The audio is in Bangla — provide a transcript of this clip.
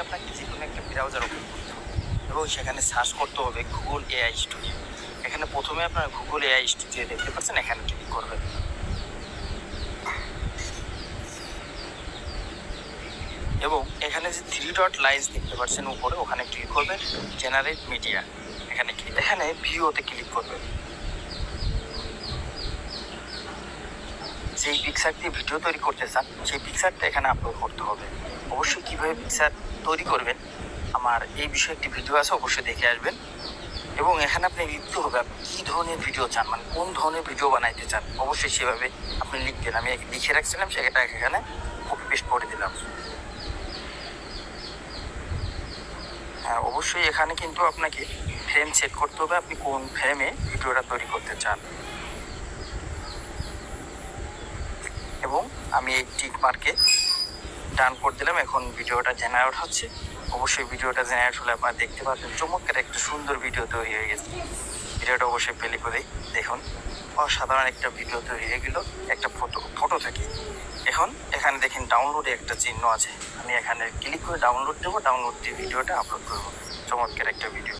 আপনাকে যে কোনো একটা ব্রাউজার ওপেন করতে হবে এবং সেখানে সার্চ করতে হবে গুগল এআই স্টুডিও। এখানে প্রথমে আপনারা গুগল এআই স্টুডিও দেখতে পাচ্ছেন, এখানে ক্লিক করবেন। এবং এখানে যে 3 ডট লাইন্স দেখতে পাচ্ছেন উপরে, ওখানে ক্লিক করবেন। জেনারেট মিডিয়া এখানে ভিউতে ক্লিক করবেন। যেই পিকচার দিয়ে ভিডিও তৈরি করতে চান সেই পিকচারটা এখানে আপলোড করতে হবে। অবশ্যই কীভাবে পিকচার তৈরি করবেন আমার এই বিষয়ে একটি ভিডিও আছে, অবশ্যই দেখে আসবেন। এবং এখানে আপনি লিখতে হবে আপনি কী ধরনের ভিডিও চান, মানে কোন ধরনের ভিডিও বানাইতে চান, অবশ্যই সেভাবে আপনি লিখবেন। আমি লিখে রাখছিলাম, সেটা এখানে কপি পেস্ট করে দিলাম। হ্যাঁ, অবশ্যই এখানে কিন্তু আপনাকে ফ্রেম সেট করতে হবে, আপনি কোন ফ্রেমে ভিডিওটা তৈরি করতে চান। এবং আমি এই টিক মার্কে ডান করে দিলাম। এখন ভিডিওটা জেনারেট হচ্ছে। অবশ্যই ভিডিওটা জেনারেট হলে আপনারা দেখতে পাচ্ছেন চমৎকার একটা সুন্দর ভিডিও তৈরি হয়ে গেছে। ভিডিওটা অবশ্যই প্লে করেই দেখুন, অসাধারণ একটা ভিডিও তৈরি হয়ে গেল একটা ফটো থেকে। এখন এখানে দেখেন ডাউনলোডে একটা চিহ্ন আছে, আমি এখানে ক্লিক করে ডাউনলোড দেবো। ডাউনলোড দিয়ে ভিডিওটা আপলোড করবো। চমৎকার একটা ভিডিও।